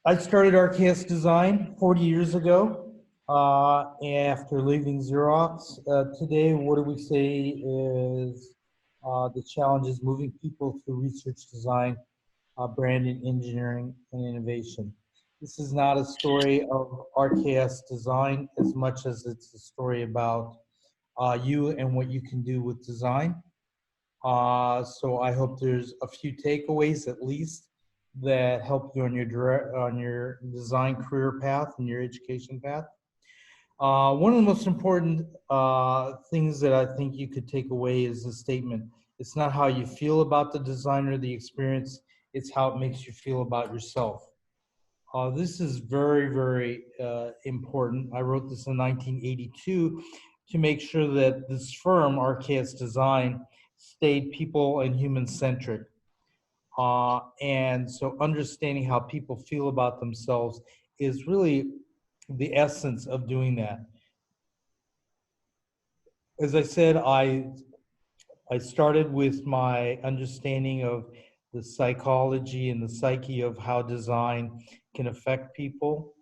I started RKS Design 40 years ago after leaving Xerox. Today, what do we say is the challenge is moving people through research design, branding, engineering, and innovation. This is not a story of RKS Design as much as it's a story about you and what you can do with design. So I hope there's a few takeaways at least that help you on your design career path and your education path. One of the most important things that I think you could take away is the statement. It's not how you feel about the design or the experience, it's how it makes you feel about yourself. This is very, very important. I wrote this in 1982 to make sure that this firm, RKS Design, stayed people and human centric. And so understanding how people feel about themselves is really the essence of doing that. As I said, I started with my understanding of the psychology and the psyche of how design can affect people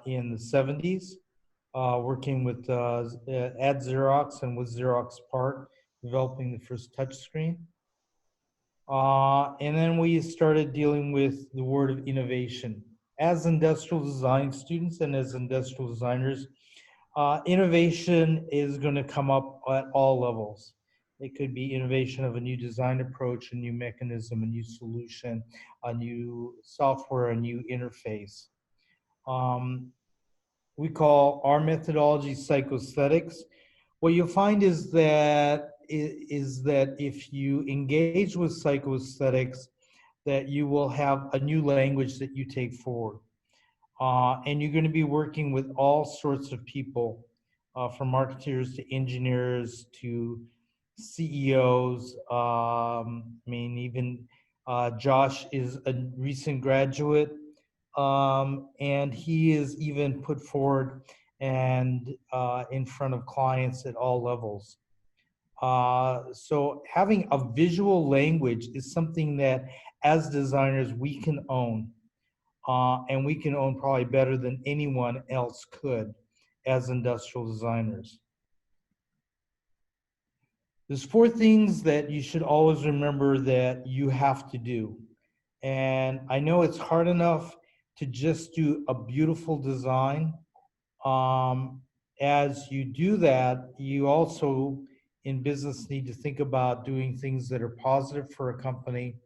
in the 70s, working with at Xerox and with Xerox PARC, developing the first touchscreen. And then we started dealing with the word of innovation. As industrial design students and as industrial designers, innovation is going to come up at all levels. It could be innovation of a new design approach, a new mechanism, a new solution, a new software, a new interface. We call our methodology psychosthetics. What you'll find is that if you engage with psychosthetics, that you will have a new language that you take forward. And you're going to be working with all sorts of people, from marketeers to engineers to CEOs. Even Josh is a recent graduate, and he is even put forward and in front of clients at all levels. So having a visual language is something that as designers we can own. And we can own probably better than anyone else could as industrial designers. There's four things that you should always remember that you have to do. And I know it's hard enough to just do a beautiful design. As you do that, you also in business need to think about doing things that are positive for a company,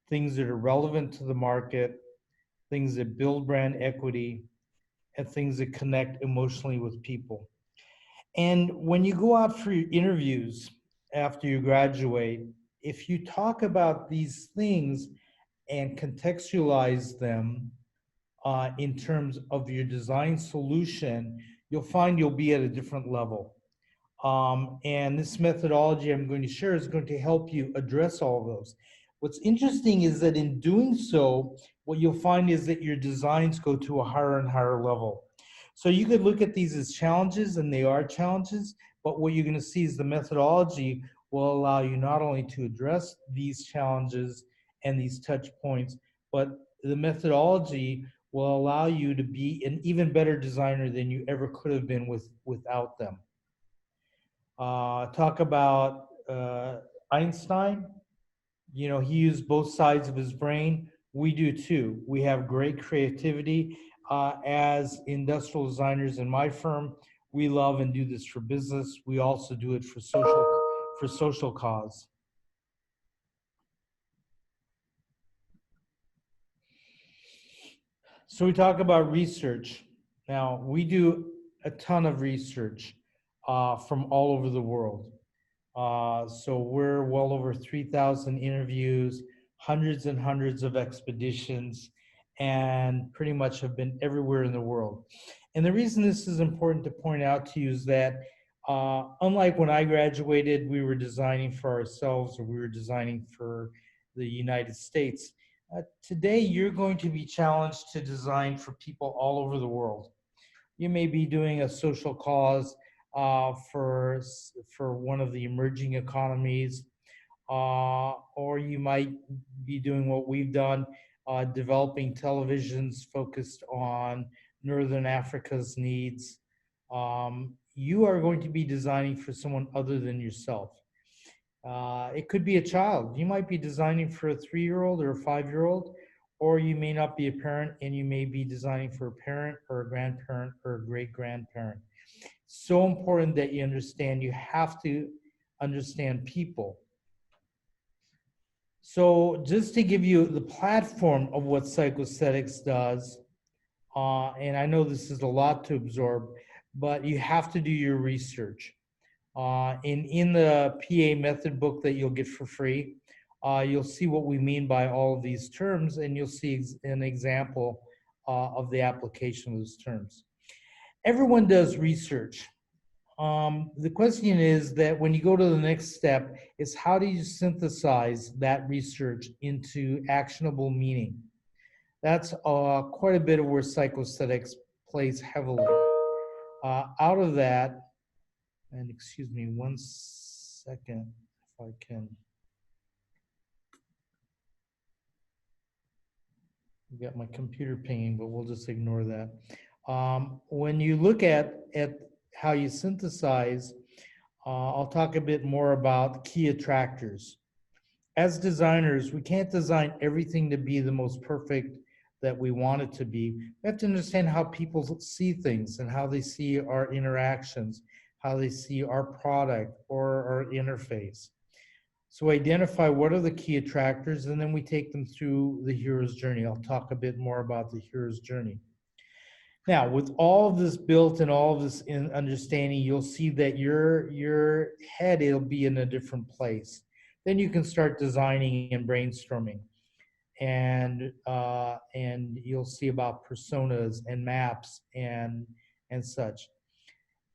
things that are relevant to the market, things that build brand equity, and things that connect emotionally with people. And when you go out for your interviews after you graduate, if you talk about these things and contextualize them in terms of your design solution, you'll find you'll be at a different level. And this methodology I'm going to share is going to help you address all of those. What's interesting is that in doing so, what you'll find is that your designs go to a higher and higher level. So you could look at these as challenges, and they are challenges, but what you're going to see is the methodology will allow you not only to address these challenges and these touch points, but the methodology will allow you to be an even better designer than you ever could have been without them. Talk about Einstein. You know, he used both sides of his brain. We do too. We have great creativity. As industrial designers in my firm, we love and do this for business. We also do it for social cause. So we talk about research. Now, we do a ton of research from all over the world. So we're well over 3,000 interviews, hundreds and hundreds of expeditions, and pretty much have been everywhere in the world. And the reason this is important to point out to you is that unlike when I graduated, we were designing for ourselves or we were designing for the United States. Today, you're going to be challenged to design for people all over the world. You may be doing a social cause for one of the emerging economies, or you might be doing what we've done, developing televisions focused on Northern Africa's needs. You are going to be designing for someone other than yourself. It could be a child. You might be designing for a 3-year-old or a 5-year-old, or you may not be a parent and you may be designing for a parent or a grandparent or a great grandparent. So important that you understand, you have to understand people. So just to give you the platform of what psychosthetics does, and I know this is a lot to absorb, but you have to do your research. In the PA method book that you'll get for free, you'll see what we mean by all of these terms, and you'll see an example of the application of those terms. Everyone does research. The question is that when you go to the next step, is how do you synthesize that research into actionable meaning? That's quite a bit of where psychosthetics plays heavily. Out of that, and excuse me 1 second, if I can. I've got my computer pinging, but we'll just ignore that. When you look at how you synthesize, I'll talk a bit more about key attractors. As designers, we can't design everything to be the most perfect that we want it to be. We have to understand how people see things and how they see our interactions, how they see our product or our interface. So identify what are the key attractors, and then we take them through the hero's journey. I'll talk a bit more about the hero's journey. Now, with all of this built and all of this in understanding, you'll see that your head, it'll be in a different place. Then you can start designing and brainstorming, and you'll see about personas and maps and such.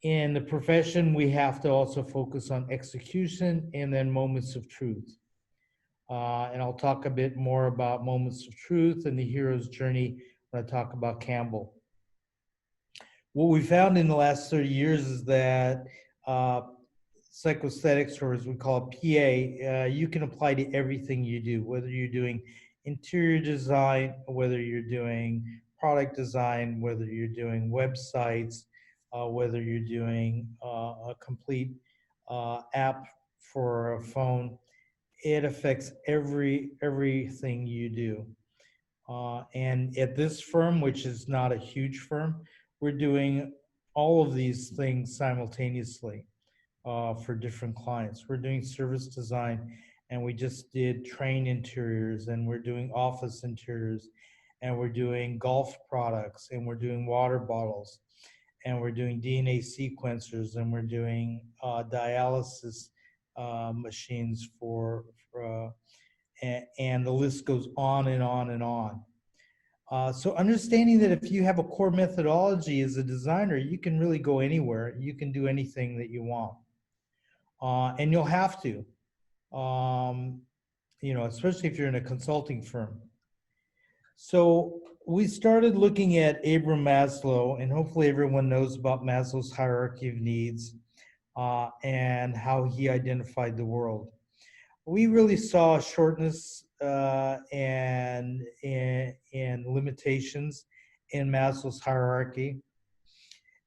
In the profession, we have to also focus on execution and then moments of truth. And I'll talk a bit more about moments of truth and the hero's journey when I talk about Campbell. What we found in the last 30 years is that psychosthetics, or as we call it, PA, you can apply to everything you do, whether you're doing interior design, whether you're doing product design, whether you're doing websites, whether you're doing a complete app for a phone. It affects everything you do. And at this firm, which is not a huge firm, we're doing all of these things simultaneously for different clients. We're doing service design, and we just did train interiors, and we're doing office interiors, and we're doing golf products, and we're doing water bottles, and we're doing DNA sequencers, and we're doing dialysis machines and the list goes on and on and on. So understanding that if you have a core methodology as a designer, you can really go anywhere. You can do anything that you want. And you'll have to, especially if you're in a consulting firm. So we started looking at Abraham Maslow, and hopefully everyone knows about Maslow's hierarchy of needs and how he identified the world. We really saw shortness and limitations in Maslow's hierarchy.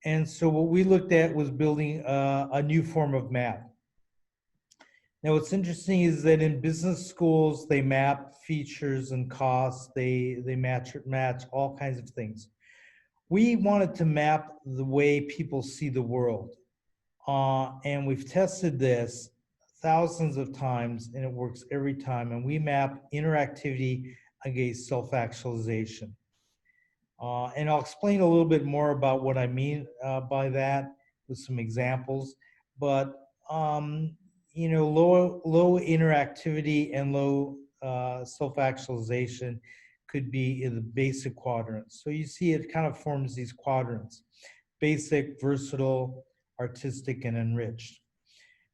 And so what we looked at was building a new form of map. Now, what's interesting is that in business schools, they map features and costs. They match all kinds of things. We wanted to map the way people see the world. And we've tested this thousands of times, and it works every time. And we map interactivity against self-actualization. And I'll explain a little bit more about what I mean by that with some examples. But low interactivity and low self-actualization could be in the basic quadrants. So you see it kind of forms these quadrants: basic, versatile, artistic, and enriched.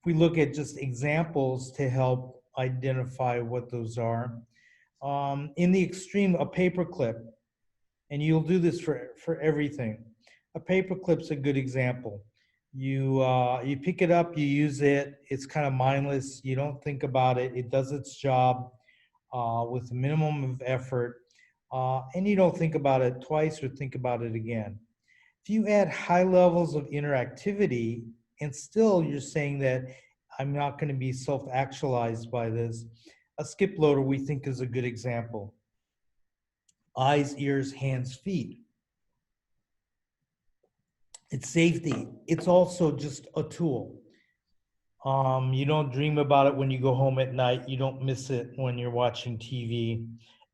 If we look at just examples to help identify what those are, in the extreme, a paperclip, and you'll do this for everything. A paperclip's a good example. You pick it up, you use it, it's kind of mindless, you don't think about it, it does its job with a minimum of effort. and you don't think about it twice or think about it again. If you add high levels of interactivity and still you're saying that I'm not going to be self-actualized by this, a skip loader we think is a good example. Eyes, ears, hands, feet. It's safety. It's also just a tool. You don't dream about it when you go home at night. You don't miss it when you're watching TV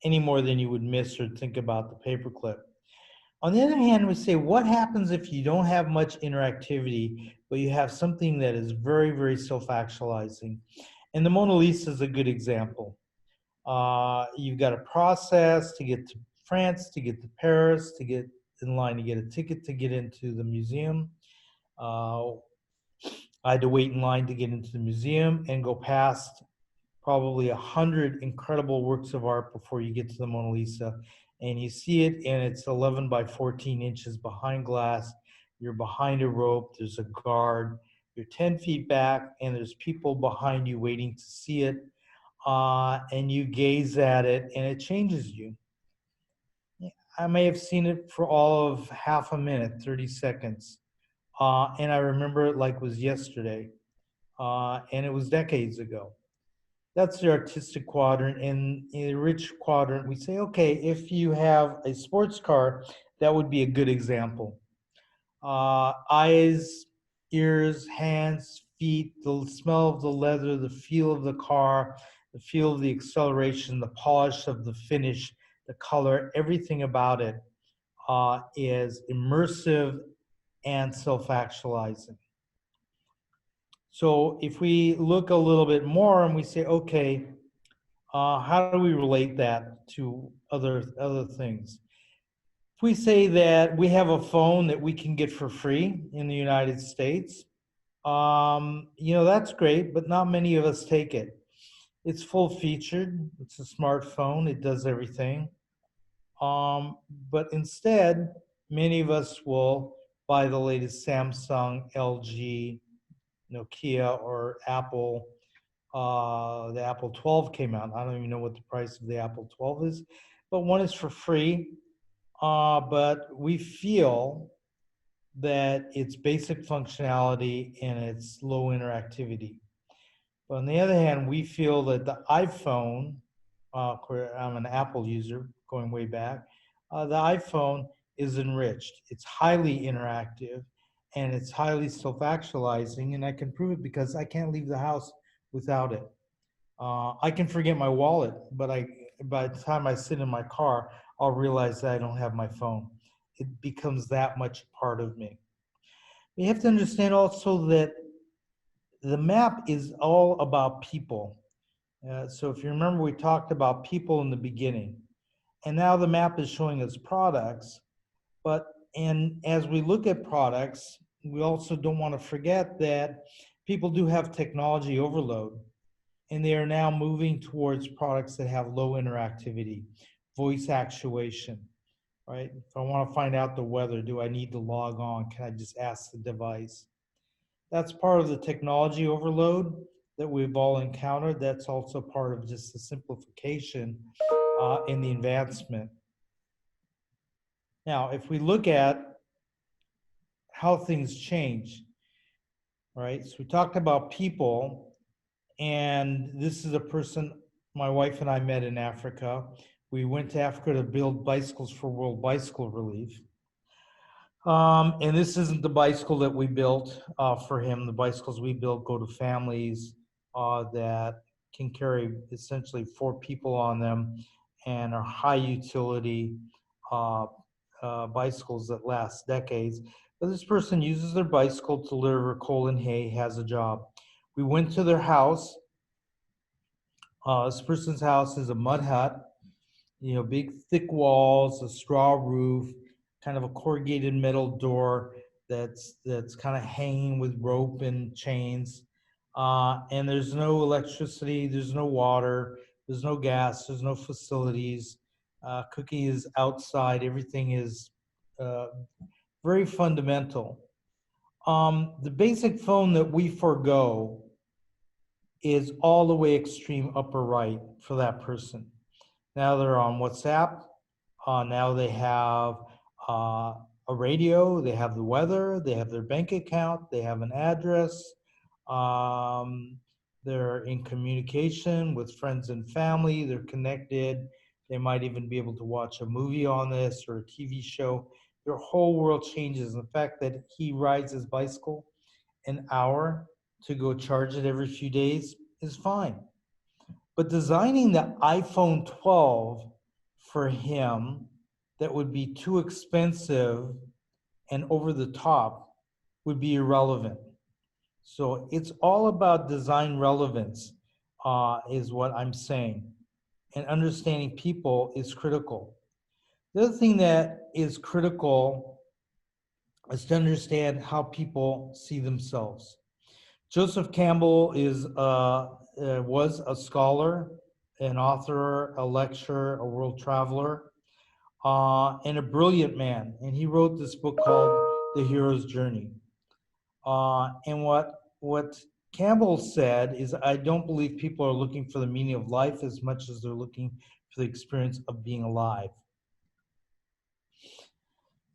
any more than you would miss or think about the paperclip. On the other hand, we say, what happens if you don't have much interactivity, but you have something that is very, very self-actualizing? And the Mona Lisa is a good example. You've got a process to get to France, to get to Paris, to get in line to get a ticket to get into the museum. I had to wait in line to get into the museum and go past probably 100 incredible works of art before you get to the Mona Lisa. And you see it, and it's 11 by 14 inches behind glass. You're behind a rope, there's a guard, you're 10 feet back, and there's people behind you waiting to see it. And you gaze at it, and it changes you. I may have seen it for all of half a minute, 30 seconds. And I remember it like it was yesterday. And it was decades ago. That's the artistic quadrant. In the rich quadrant, we say, okay, if you have a sports car, that would be a good example. Eyes, ears, hands, feet, the smell of the leather, the feel of the car, the feel of the acceleration, the polish of the finish, the color, everything about it is immersive and self-actualizing. So if we look a little bit more and we say, okay, how do we relate that to other things? If we say that we have a phone that we can get for free in the United States, that's great, but not many of us take it. It's full featured. It's a smartphone. It does everything. But instead, many of us will buy the latest Samsung, LG, Nokia, or Apple. The Apple 12 came out. I don't even know what the price of the Apple 12 is, but one is for free. But we feel that it's basic functionality and it's low interactivity. But on the other hand, we feel that the iPhone, I'm an Apple user going way back, the iPhone is enriched. It's highly interactive and it's highly self-actualizing, and I can prove it because I can't leave the house without it. I can forget my wallet, but by the time I sit in my car, I'll realize that I don't have my phone. It becomes that much part of me. You have to understand also that the map is all about people. So if you remember, we talked about people in the beginning, and now the map is showing us products. And as we look at products, we also don't want to forget that people do have technology overload, and they are now moving towards products that have low interactivity, voice actuation, right? If I want to find out the weather, do I need to log on? Can I just ask the device? That's part of the technology overload that we've all encountered. That's also part of just the simplification and the advancement. Now, if we look at how things change, right? So we talked about people, and this is a person my wife and I met in Africa. We went to Africa to build bicycles for World Bicycle Relief. And this isn't the bicycle that we built for him. The bicycles we built go to families that can carry essentially 4 people on them and are high utility bicycles that last decades. But this person uses their bicycle to deliver coal and hay, has a job. We went to their house. This person's house is a mud hut, big thick walls, a straw roof, kind of a corrugated metal door that's kind of hanging with rope and chains. And there's no electricity, there's no water, there's no gas, there's no facilities. Cooking is outside, everything is very fundamental. The basic phone that we forego is all the way extreme upper right for that person. Now they're on WhatsApp, Now they have a radio, they have the weather, they have their bank account, they have an address. Um, they're in communication with friends and family. They're connected. They might even be able to watch a movie on this or a TV show. Their whole world changes. The fact that he rides his bicycle an hour to go charge it every few days is fine. But designing the iPhone 12 for him that would be too expensive and over the top would be irrelevant. So it's all about design relevance, is what I'm saying. And understanding people is critical. The other thing that is critical is to understand how people see themselves. Joseph Campbell was a scholar, an author, a lecturer, a world traveler, and a brilliant man. And he wrote this book called The Hero's Journey. And what Campbell said is, I don't believe people are looking for the meaning of life as much as they're looking for the experience of being alive.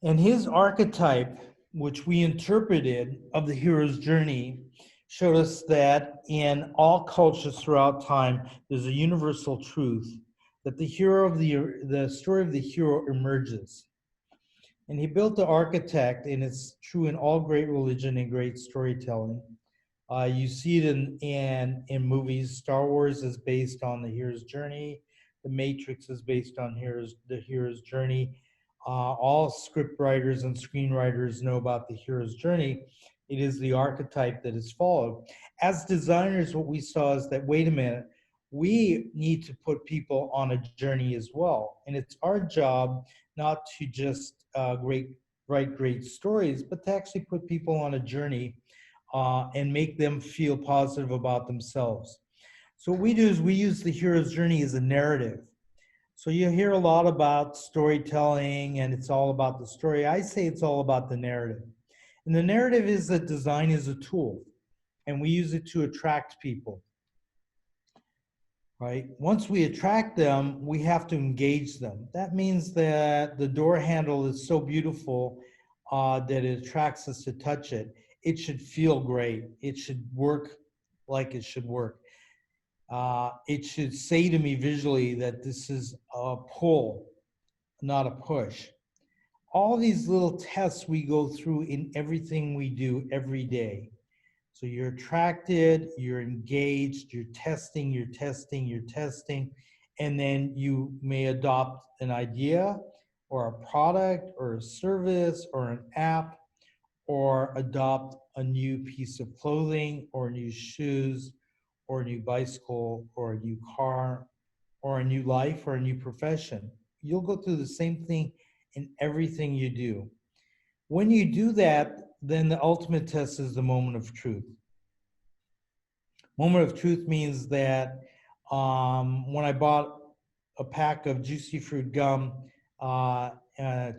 And his archetype, which we interpreted of the hero's journey, showed us that in all cultures throughout time, there's a universal truth that the story of the hero emerges. And he built the architect, and it's true in all great religion and great storytelling. You see it in movies. Star Wars is based on the hero's journey. The Matrix is based on the hero's journey. All script writers and screenwriters know about the hero's journey. It is the archetype that is followed. As designers, what we saw is that, wait a minute, we need to put people on a journey as well. And it's our job not to just write great stories, but to actually put people on a journey and make them feel positive about themselves. So what we do is we use the hero's journey as a narrative. So you hear a lot about storytelling and it's all about the story. I say it's all about the narrative. And the narrative is that design is a tool and we use it to attract people, right? Once we attract them, we have to engage them. That means that the door handle is so beautiful that it attracts us to touch it. It should feel great. It should work like it should work. It should say to me visually that this is a pull, not a push. All these little tests we go through in everything we do every day. So you're attracted, you're engaged, you're testing, and then you may adopt an idea or a product or a service or an app, or adopt a new piece of clothing or new shoes or a new bicycle or a new car or a new life or a new profession. You'll go through the same thing in everything you do. When you do that, then the ultimate test is the moment of truth. Moment of truth means that when I bought a pack of Juicy Fruit gum,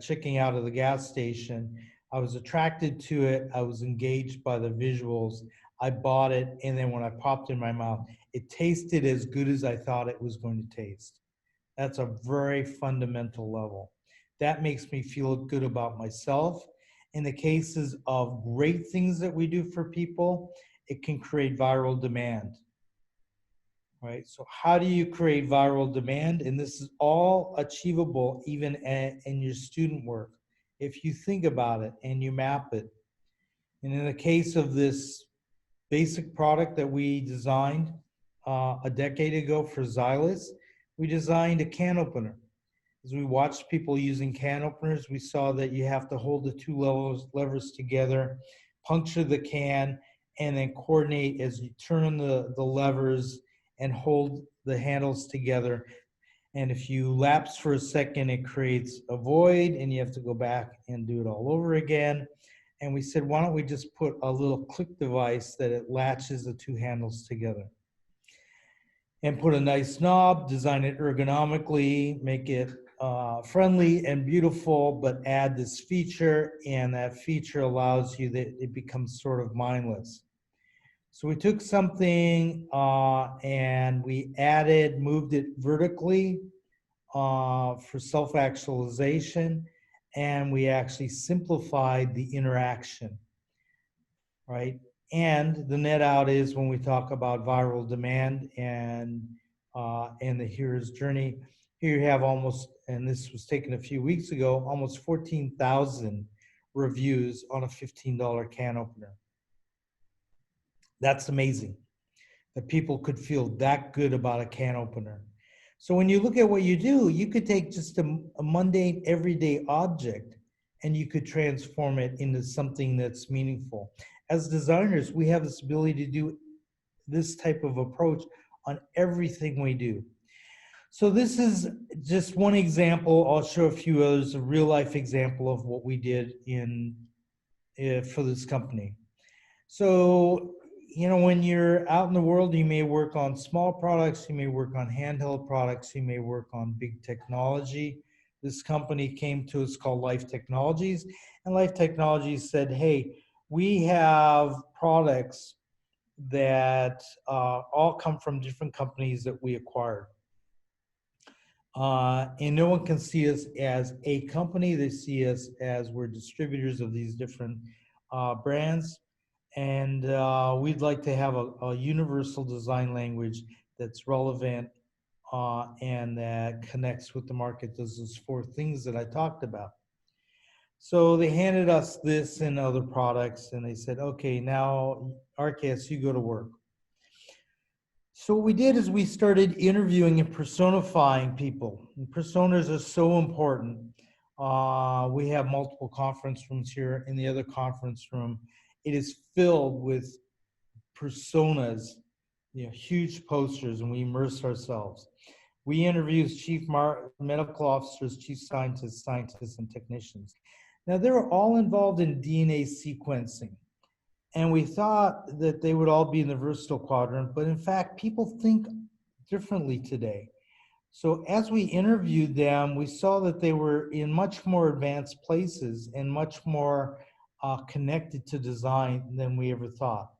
checking out of the gas station, I was attracted to it. I was engaged by the visuals. I bought it, and then when I popped it in my mouth, it tasted as good as I thought it was going to taste. That's a very fundamental level. That makes me feel good about myself. In the cases of great things that we do for people, it can create viral demand, right? So how do you create viral demand? And this is all achievable even in your student work, if you think about it and you map it. And in the case of this basic product that we designed a decade ago for Xylus, we designed a can opener. As we watched people using can openers, we saw that you have to hold the two levers together, puncture the can, and then coordinate as you turn the levers and hold the handles together. And if you lapse for a second, it creates a void and you have to go back and do it all over again. And we said, why don't we just put a little click device that it latches the two handles together? And put a nice knob, design it ergonomically, make it friendly and beautiful, but add this feature, and that feature allows you that it becomes sort of mindless. So we took something and we moved it vertically for self-actualization, and we actually simplified the interaction, right? And the net out is when we talk about viral demand and the hero's journey. Here you have almost, and this was taken a few weeks ago, almost 14,000 reviews on a $15 can opener. That's amazing that people could feel that good about a can opener. So when you look at what you do, you could take just a mundane, everyday object and you could transform it into something that's meaningful. As designers, we have this ability to do this type of approach on everything we do. So this is just one example. I'll show a few others, a real life example of what we did for this company. So, when you're out in the world, you may work on small products, you may work on handheld products, you may work on big technology. This company came to us called Life Technologies, and Life Technologies said, hey, we have products that all come from different companies that we acquired. And no one can see us as a company. They see us as we're distributors of these different brands. And we'd like to have a universal design language that's relevant and that connects with the market. Those 4 things that I talked about. So they handed us this and other products, and they said, okay, now RKS, you go to work. So what we did is we started interviewing and personifying people. And personas are so important. We have multiple conference rooms here. In the other conference room, it is filled with personas, huge posters, and we immerse ourselves. We interview chief medical officers, chief scientists, and technicians. Now, they're all involved in DNA sequencing. And we thought that they would all be in the versatile quadrant, but in fact, people think differently today. So as we interviewed them, we saw that they were in much more advanced places and much more connected to design than we ever thought.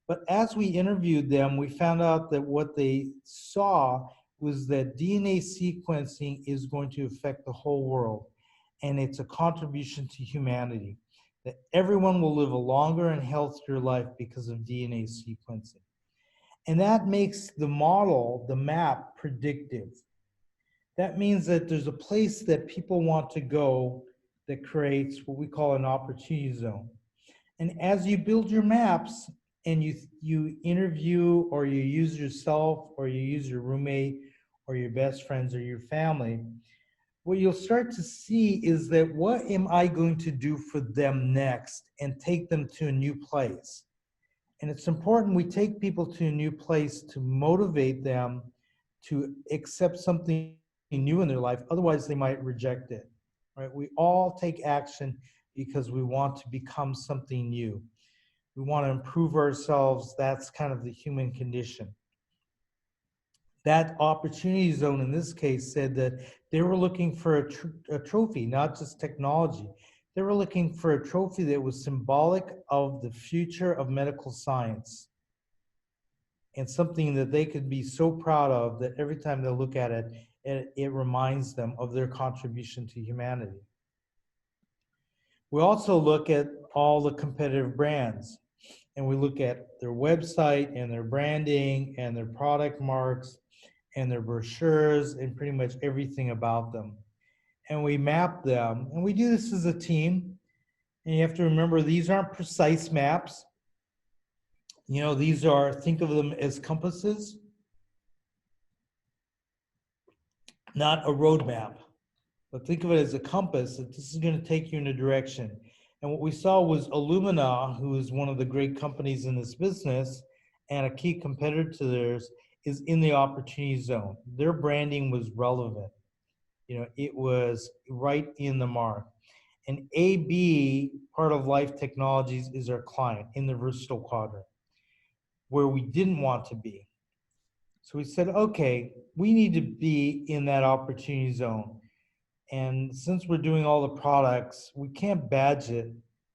But as we interviewed them, we found out that what they saw was that DNA sequencing is going to affect the whole world, and it's a contribution to humanity, that everyone will live a longer and healthier life because of DNA sequencing. And that makes the model, the map, predictive. That means that there's a place that people want to go that creates what we call an opportunity zone. And as you build your maps and you interview or you use yourself or you use your roommate or your best friends or your family, what you'll start to see is that what am I going to do for them next and take them to a new place? And it's important we take people to a new place to motivate them to accept something new in their life. Otherwise, they might reject it, right? We all take action because we want to become something new. We want to improve ourselves. That's kind of the human condition. That opportunity zone in this case said that they were looking for a trophy, not just technology. They were looking for a trophy that was symbolic of the future of medical science and something that they could be so proud of that every time they look at it, it reminds them of their contribution to humanity. We also look at all the competitive brands, and we look at their website and their branding and their product marks and their brochures and pretty much everything about them. And we map them, and we do this as a team. And you have to remember, these aren't precise maps. These are, think of them as compasses, not a road map. But think of it as a compass that this is going to take you in a direction. And what we saw was Illumina, who is one of the great companies in this business and a key competitor to theirs, is in the opportunity zone. Their branding was relevant. It was right in the mark. And AB, part of Life Technologies, is our client in the versatile quadrant, where we didn't want to be. So we said, okay, we need to be in that opportunity zone. And since we're doing all the products, we can't badge it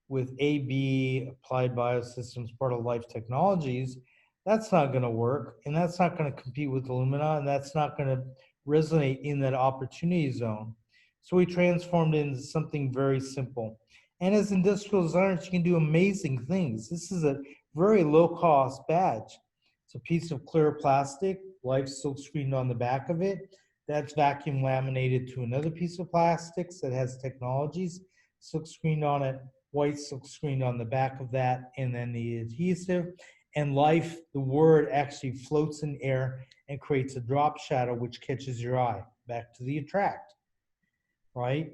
with AB, Applied Biosystems, part of Life Technologies. That's not going to work, and that's not going to compete with Illumina, and that's not going to resonate in that opportunity zone. So we transformed it into something very simple. And as industrial designers, you can do amazing things. This is a very low cost badge. It's a piece of clear plastic, life silk screened on the back of it. That's vacuum laminated to another piece of plastics that has technologies, silk screened on it, white silk screened on the back of that, and then the adhesive. And life, the word actually floats in air and creates a drop shadow which catches your eye. Back to the attract, right?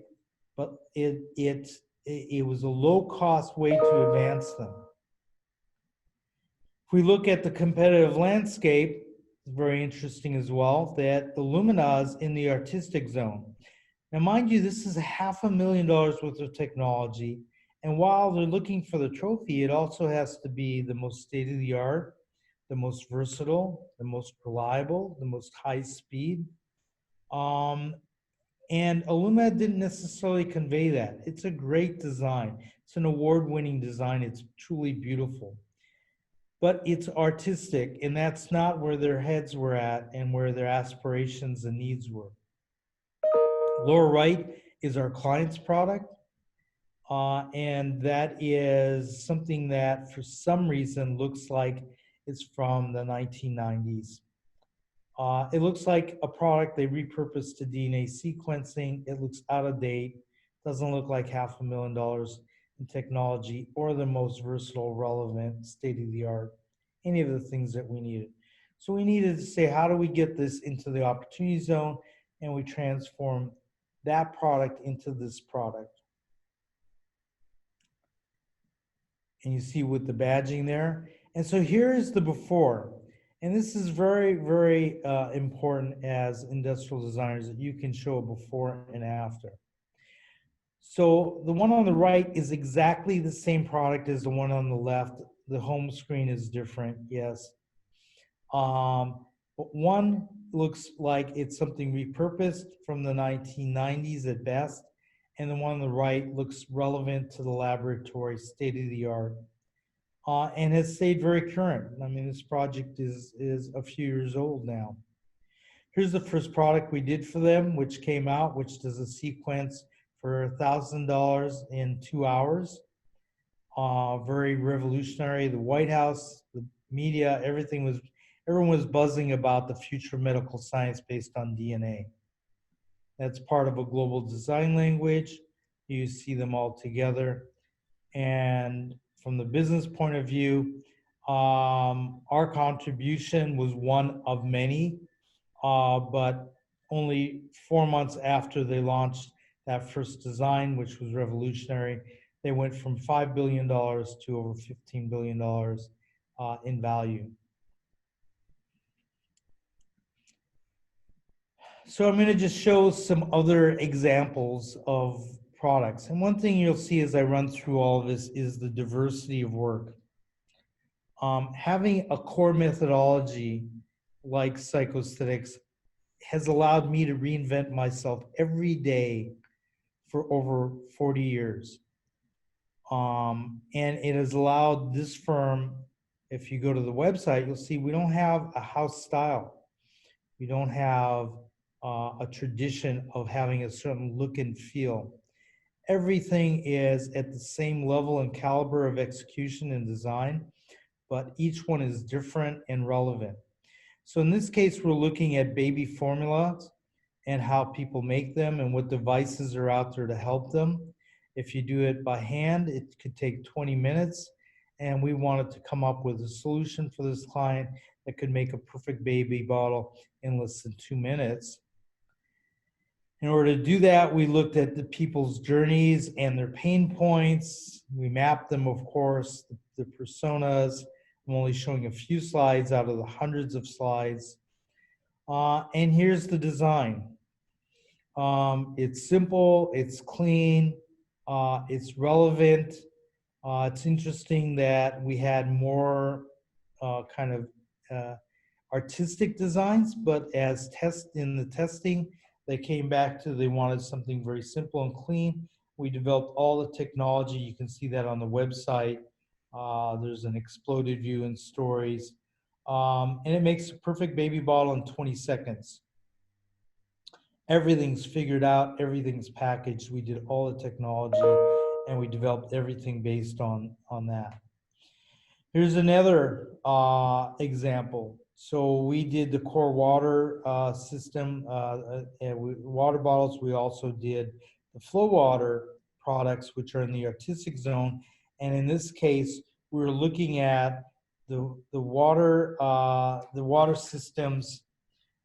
But it was a low cost way to advance them. If we look at the competitive landscape, it's very interesting as well that Illumina is in the artistic zone. Now, mind you, this is $500,000 worth of technology. And while they're looking for the trophy, it also has to be the most state of the art, the most versatile, the most reliable, the most high speed. And Illumina didn't necessarily convey that. It's a great design. It's an award-winning design. It's truly beautiful. But it's artistic, and that's not where their heads were at and where their aspirations and needs were. Lower right is our client's product, and that is something that for some reason looks like it's from the 1990s. It looks like a product they repurposed to DNA sequencing. It looks out of date, doesn't look like $500,000 in technology or the most versatile, relevant, state-of-the-art, any of the things that we needed. So we needed to say, how do we get this into the opportunity zone? And we transform that product into this product. And you see with the badging there. And so here's the before. And this is very, very important as industrial designers, that you can show a before and after. So the one on the right is exactly the same product as the one on the left. The home screen is different, yes. But one looks like it's something repurposed from the 1990s at best, and the one on the right looks relevant to the laboratory, state of the art, and has stayed very current. I mean, this project is a few years old now. Here's the first product we did for them, which came out, which does a sequence for $1,000 in 2 hours. Very revolutionary. The White House, the media, everyone was buzzing about the future of medical science based on DNA. That's part of a global design language. You see them all together. And from the business point of view, our contribution was one of many, but only 4 months after they launched that first design, which was revolutionary, they went from $5 billion to over $15 billion in value. So I'm going to just show some other examples of products. And one thing you'll see as I run through all of this is the diversity of work. Having a core methodology like psychosthetics has allowed me to reinvent myself every day for over 40 years. And it has allowed this firm, if you go to the website, you'll see we don't have a house style. We don't have a tradition of having a certain look and feel. Everything is at the same level and caliber of execution and design, but each one is different and relevant. So in this case, we're looking at baby formulas and how people make them and what devices are out there to help them. If you do it by hand, it could take 20 minutes. And we wanted to come up with a solution for this client that could make a perfect baby bottle in less than 2 minutes. In order to do that, we looked at the people's journeys and their pain points. We mapped them, of course, the personas. I'm only showing a few slides out of the hundreds of slides. And here's the design. It's simple, it's clean, it's relevant. It's interesting that we had more kind of artistic designs, but as in the testing, they came back to they wanted something very simple and clean. We developed all the technology. You can see that on the website. There's an exploded view and stories. And it makes a perfect baby bottle in 20 seconds. Everything's figured out, everything's packaged. We did all the technology and we developed everything based on that. Here's another example. So we did the core water system, water bottles. We also did the flow water products, which are in the artistic zone. And in this case, we were looking at the water systems,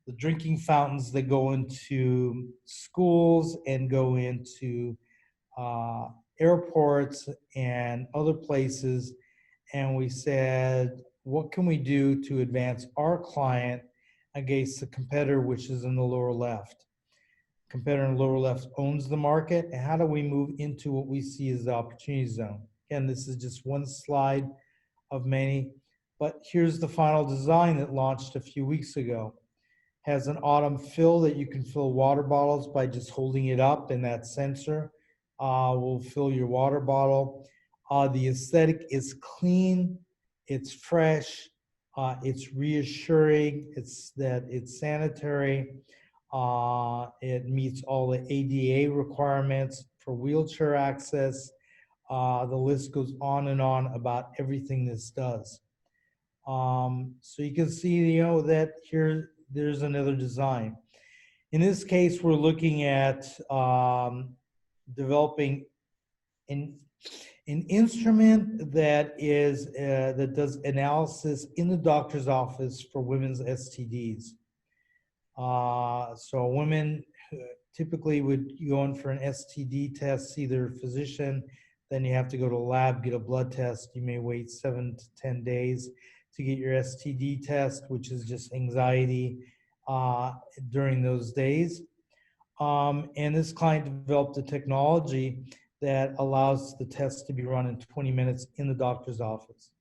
the drinking fountains that go into schools and go into uh, airports and other places. And we said, what can we do to advance our client against the competitor, which is in the lower left? Competitor in the lower left owns the market. And how do we move into what we see as the opportunity zone? Again, this is just one slide of many, but here's the final design that launched a few weeks ago. Has an autumn fill that you can fill water bottles by just holding it up, and that sensor will fill your water bottle. The aesthetic is clean, it's fresh, it's reassuring, it's sanitary, it meets all the ADA requirements for wheelchair access. The list goes on and on about everything this does. So you can see, that there's another design. In this case, we're looking at developing an instrument that does analysis in the doctor's office for women's STDs. So women typically would go in for an STD test, see their physician, then you have to go to a lab, get a blood test. You may wait 7 to 10 days to get your STD test, which is just anxiety during those days. And this client developed a technology that allows the test to be run in 20 minutes in the doctor's office.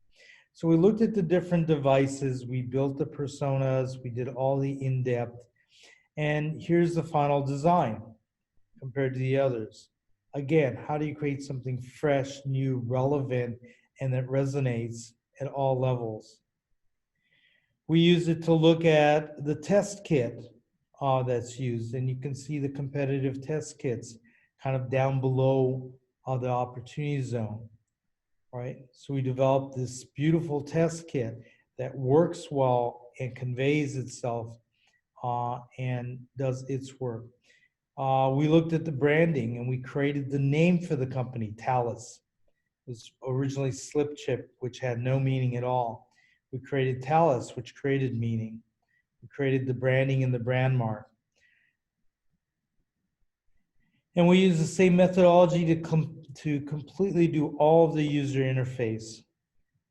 So we looked at the different devices, we built the personas, we did all the in-depth, and here's the final design compared to the others. Again, how do you create something fresh, new, relevant, and that resonates at all levels? We use it to look at the test kit that's used, and you can see the competitive test kits kind of down below the opportunity zone, right? So we developed this beautiful test kit that works well and conveys itself and does its work. We looked at the branding and we created the name for the company, Talus. It was originally Slip Chip, which had no meaning at all. We created Talus, which created meaning. We created the branding and the brand mark. And we use the same methodology to completely do all of the user interface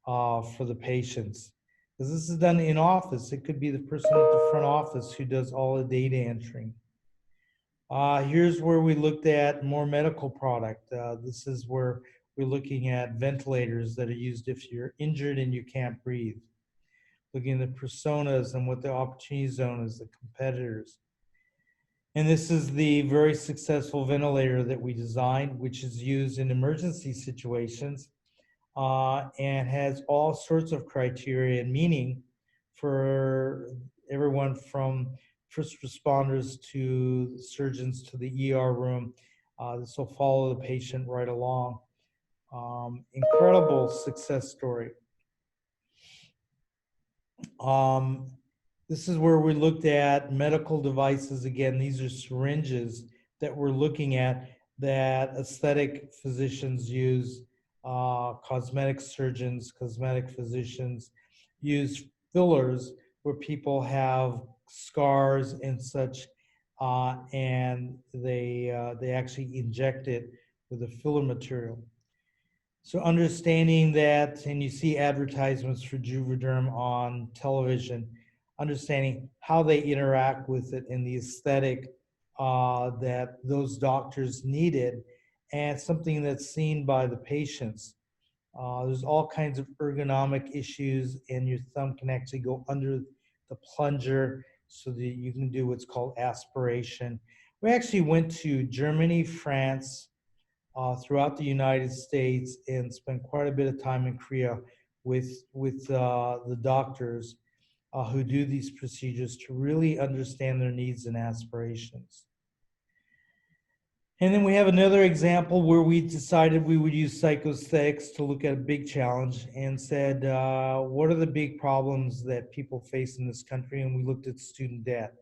for the patients. Because this is done in office. It could be the person at the front office who does all the data entering. Here's where we looked at more medical product. This is where we're looking at ventilators that are used if you're injured and you can't breathe. Looking at the personas and what the opportunity zone is, the competitors. And this is the very successful ventilator that we designed, which is used in emergency situations and has all sorts of criteria and meaning for everyone from first responders to surgeons to the ER room. This will follow the patient right along. Incredible success story. This is where we looked at medical devices. Again, these are syringes that we're looking at that aesthetic physicians use, cosmetic surgeons, cosmetic physicians use fillers where people have scars and such, and they actually inject it with a filler material. So understanding that, and you see advertisements for Juvederm on television, understanding how they interact with it and the aesthetic that those doctors needed, and something that's seen by the patients. There's all kinds of ergonomic issues, and your thumb can actually go under the plunger so that you can do what's called aspiration. We actually went to Germany, France, throughout the United States, and spent quite a bit of time in Korea with the doctors who do these procedures to really understand their needs and aspirations. And then we have another example where we decided we would use psychosthetics to look at a big challenge and said, what are the big problems that people face in this country? And we looked at student debt.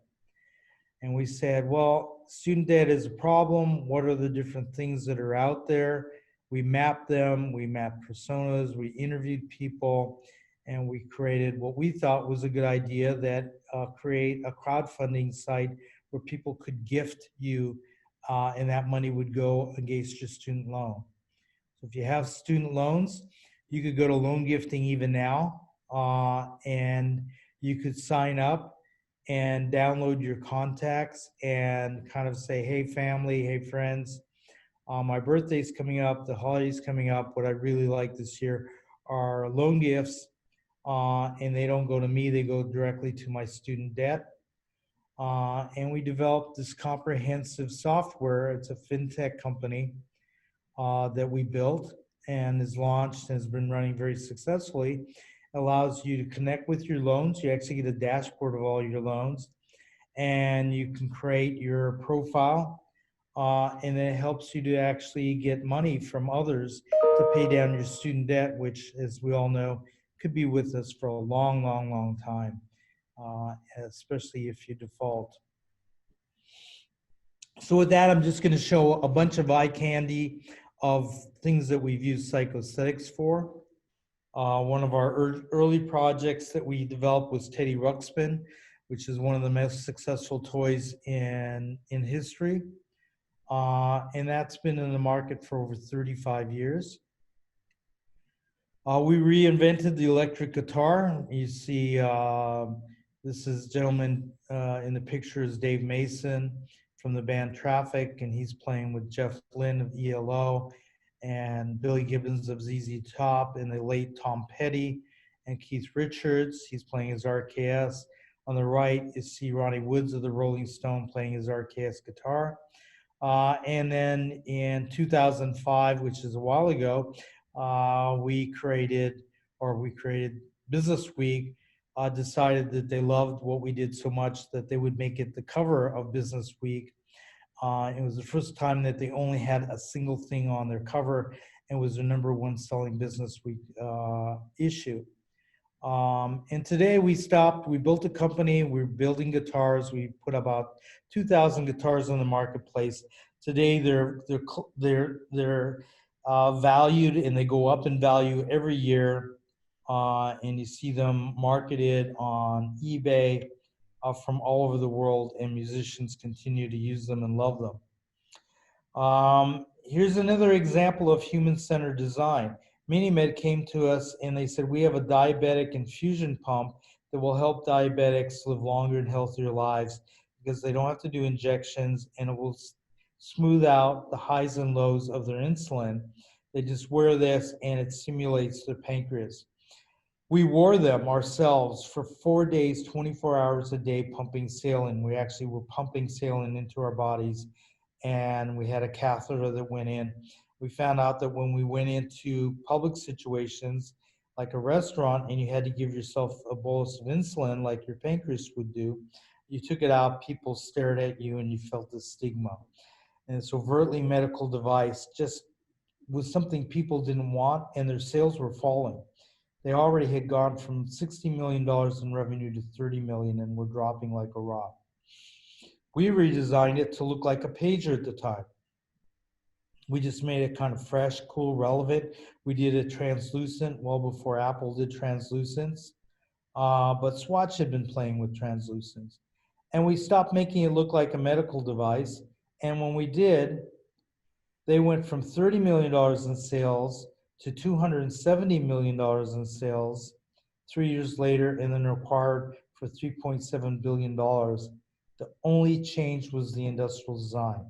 And we said, well, student debt is a problem. What are the different things that are out there? We mapped them, we mapped personas, we interviewed people, and we created what we thought was a good idea, that create a crowdfunding site where people could gift you, and that money would go against your student loan. So if you have student loans, you could go to loan gifting even now, and you could sign up and download your contacts and kind of say, hey, family, hey, friends, my birthday's coming up, the holiday's coming up. What I really like this year are loan gifts, and they don't go to me, they go directly to my student debt. And we developed this comprehensive software. It's a fintech company that we built and is launched and has been running very successfully. It allows you to connect with your loans. You actually get a dashboard of all your loans, and you can create your profile, and then it helps you to actually get money from others to pay down your student debt, which, as we all know, could be with us for a long, long, long time, especially if you default. So with that, I'm just going to show a bunch of eye candy of things that we've used psychosthetics for. One of our early projects that we developed was Teddy Ruxpin, which is one of the most successful toys in history. And that's been in the market for over 35 years. We reinvented the electric guitar. You see, this is gentleman in the picture is Dave Mason from the band Traffic, and he's playing with Jeff Lynne of ELO and Billy Gibbons of ZZ Top, and the late Tom Petty and Keith Richards. He's playing his RKS. On the right is C. Ronnie Woods of the Rolling Stone playing his RKS guitar. And then in 2005, which is a while ago, we created Business Week, decided that they loved what we did so much that they would make it the cover of Business Week. It was the first time that they only had a single thing on their cover, and was their #1 selling Business Week issue. And today we built a company, we're building guitars. We put about 2,000 guitars on the marketplace. Today they're valued, and they go up in value every year. And you see them marketed on eBay from all over the world, and musicians continue to use them and love them. Here's another example of human-centered design. MiniMed came to us and they said, we have a diabetic infusion pump that will help diabetics live longer and healthier lives because they don't have to do injections, and it will smooth out the highs and lows of their insulin. They just wear this and it stimulates their pancreas. We wore them ourselves for 4 days, 24 hours a day, pumping saline. We actually were pumping saline into our bodies, and we had a catheter that went in. We found out that when we went into public situations, like a restaurant, and you had to give yourself a bolus of insulin like your pancreas would do, you took it out, people stared at you, and you felt the stigma. And this overtly medical device just was something people didn't want, and their sales were falling. They already had gone from $60 million in revenue to 30 million, and were dropping like a rock. We redesigned it to look like a pager at the time. We just made it kind of fresh, cool, relevant. We did it translucent well before Apple did translucents, but Swatch had been playing with translucents. And we stopped making it look like a medical device. And when we did, they went from $30 million in sales to $270 million in sales 3 years later, and then acquired for $3.7 billion. The only change was the industrial design,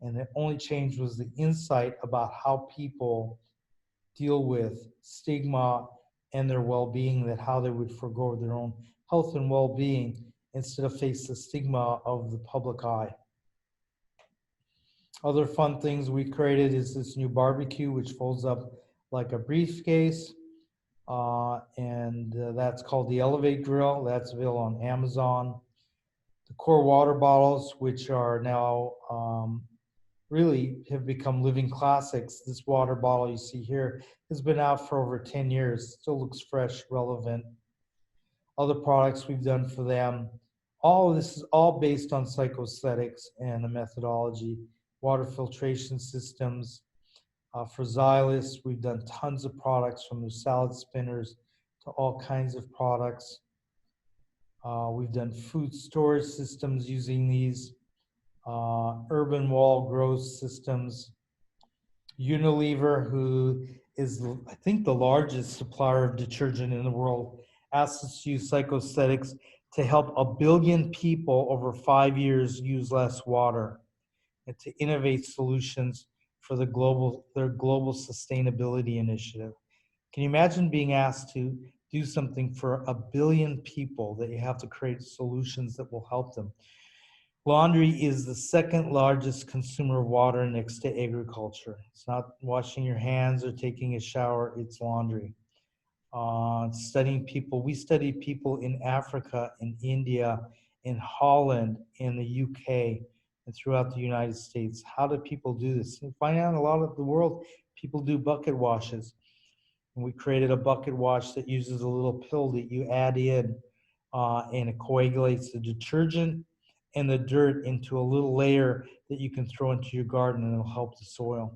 and the only change was the insight about how people deal with stigma and their well-being, that how they would forego their own health and well-being instead of face the stigma of the public eye. Other fun things we created is this new barbecue, which folds up like a briefcase. And that's called the Elevate Grill. That's available on Amazon. The core water bottles, which are now really have become living classics. This water bottle you see here has been out for over 10 years, still looks fresh, relevant. Other products we've done for them. All of this is all based on psychosthetics and a methodology, water filtration systems. For Xylus, we've done tons of products from the salad spinners to all kinds of products. We've done food storage systems using these, urban wall growth systems. Unilever, who is, I think, the largest supplier of detergent in the world, asked us to use psychosthetics to help 1 billion people over 5 years use less water and to innovate solutions for their global sustainability initiative. Can you imagine being asked to do something for 1 billion people that you have to create solutions that will help them? Laundry is the second largest consumer of water next to agriculture. It's not washing your hands or taking a shower, it's laundry. Studying people, we study people in Africa, in India, in Holland, in the UK, and throughout the United States. How do people do this? And find out a lot of the world, people do bucket washes. And we created a bucket wash that uses a little pill that you add in, and it coagulates the detergent and the dirt into a little layer that you can throw into your garden and it'll help the soil.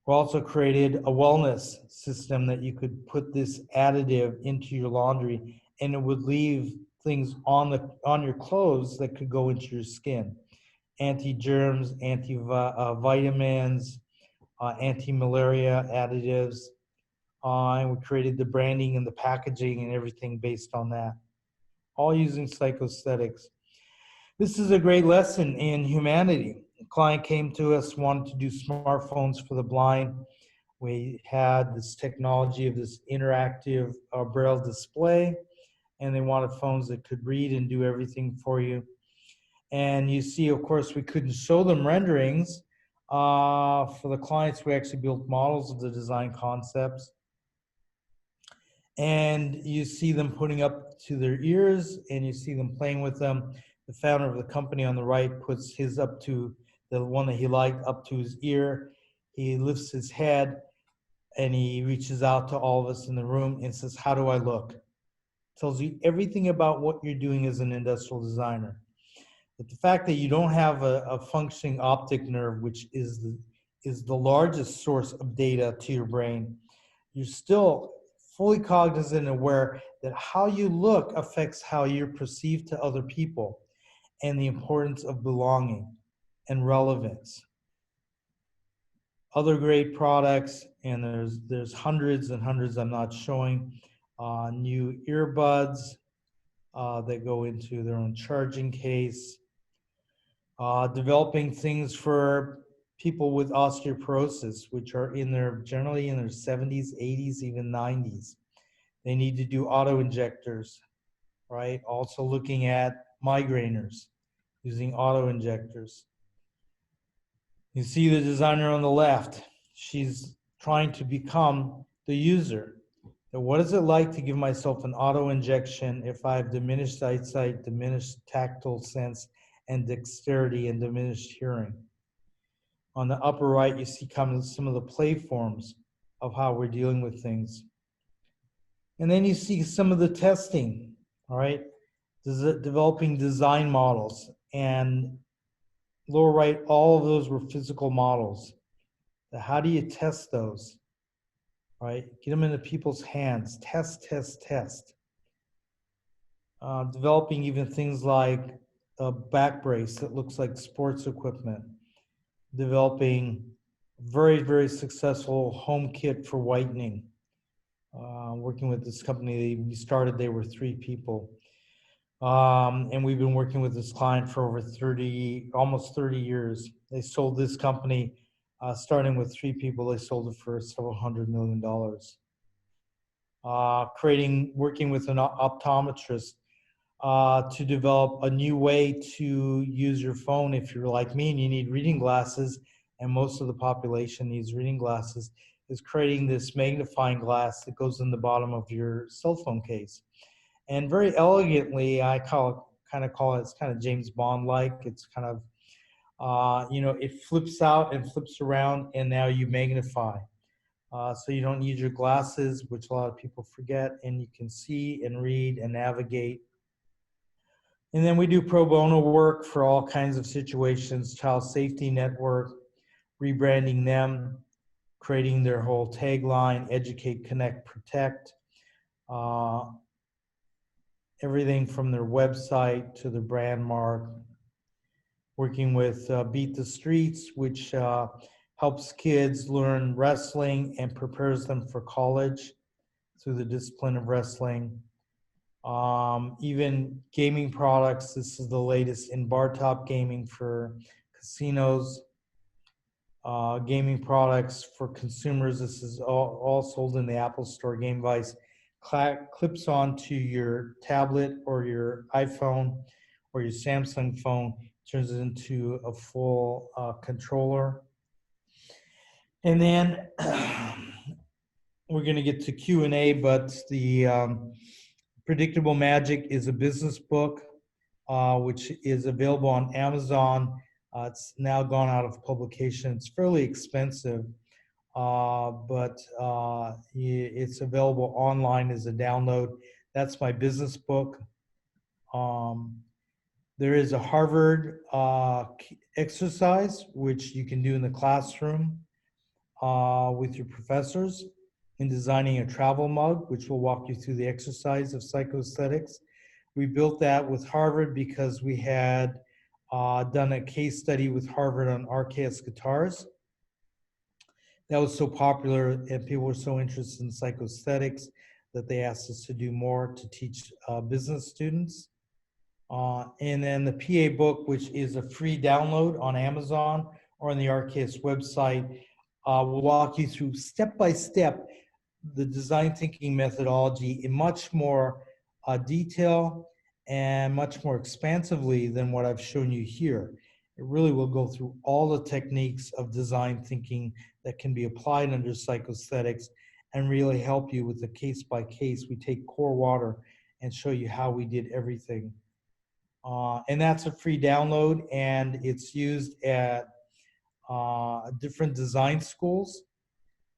We also created a wellness system that you could put this additive into your laundry and it would leave things on your clothes that could go into your skin. Anti-germs, anti-vitamins, anti-malaria additives. And we created the branding and the packaging and everything based on that, all using psychosthetics. This is a great lesson in humanity. A client came to us, wanted to do smartphones for the blind. We had this technology of this interactive braille display, and they wanted phones that could read and do everything for you. And you see, of course, we couldn't show them renderings. For the clients, we actually built models of the design concepts. And you see them putting up to their ears and you see them playing with them. The founder of the company on the right puts his up to the one that he liked up to his ear. He lifts his head and he reaches out to all of us in the room and says, "How do I look?" Tells you everything about what you're doing as an industrial designer. But the fact that you don't have a functioning optic nerve, which is the largest source of data to your brain, you're still fully cognizant and aware that how you look affects how you're perceived to other people and the importance of belonging and relevance. Other great products, and there's hundreds and hundreds I'm not showing, new earbuds that go into their own charging case, developing things for people with osteoporosis, which are generally in their 70s, 80s, even 90s. They need to do auto injectors, right? Also looking at migrainers using auto injectors. You see the designer on the left. She's trying to become the user. So what is it like to give myself an auto injection if I have diminished eyesight, diminished tactile sense, and dexterity, and diminished hearing? On the upper right, you see some of the play forms of how we're dealing with things. And then you see some of the testing, all right? Developing design models. And lower right, all of those were physical models. How do you test those, right? Get them into people's hands. Test, test, test. Developing even things like a back brace that looks like sports equipment. Developing very, very successful home kit for whitening. Working with this company we started, they were 3 people. And we've been working with this client for over almost 30 years. They sold this company, starting with 3 people, they sold it for several $100 million. Working with an optometrist to develop a new way to use your phone if you're like me and you need reading glasses, and most of the population needs reading glasses, is creating this magnifying glass that goes in the bottom of your cell phone case. And very elegantly, I kind of call it, it's kind of James Bond-like. It's kind of it flips out and flips around, and now you magnify. So you don't need your glasses, which a lot of people forget, and you can see and read and navigate. And then we do pro bono work for all kinds of situations, Child Safety Network, rebranding them, creating their whole tagline, educate, connect, protect. Everything from their website to their brand mark. Working with Beat the Streets, which helps kids learn wrestling and prepares them for college through the discipline of wrestling. Even gaming products. This is the latest in bar top gaming for casinos. Gaming products for consumers. This is all sold in the Apple Store. Game Device clips onto your tablet or your iPhone or your Samsung phone, turns it into a full controller. And then we're going to get to Q&A, but the Predictable Magic is a business book, which is available on Amazon. It's now gone out of publication. It's fairly expensive, but it's available online as a download. That's my business book. There is a Harvard exercise, which you can do in the classroom with your professors in designing a travel mug, which will walk you through the exercise of psychoaesthetics. We built that with Harvard because we had done a case study with Harvard on RKS guitars. That was so popular and people were so interested in psychoaesthetics that they asked us to do more to teach business students. And then the PA book, which is a free download on Amazon or on the RKS website, will walk you through step by step the design thinking methodology in much more detail and much more expansively than what I've shown you here. It really will go through all the techniques of design thinking that can be applied under psychoaesthetics and really help you with the case by case. We take core water and show you how we did everything. And that's a free download, and it's used at different design schools,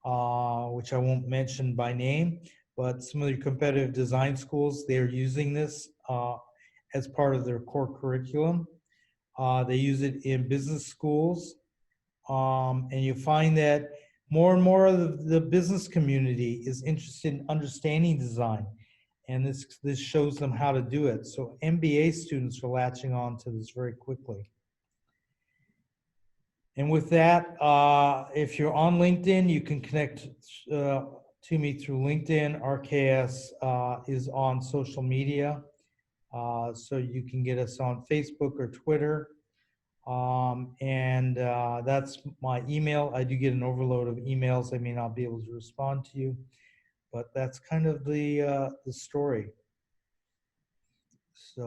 which I won't mention by name, but some of the competitive design schools, they're using this as part of their core curriculum. They use it in business schools, and you find that more and more of the business community is interested in understanding design, and this shows them how to do it. So MBA students are latching on to this very quickly. And with that, if you're on LinkedIn, you can connect to me through LinkedIn. RKS is on social media, so you can get us on Facebook or Twitter. And that's my email. I do get an overload of emails. I may not be able to respond to you, but that's kind of the story. So.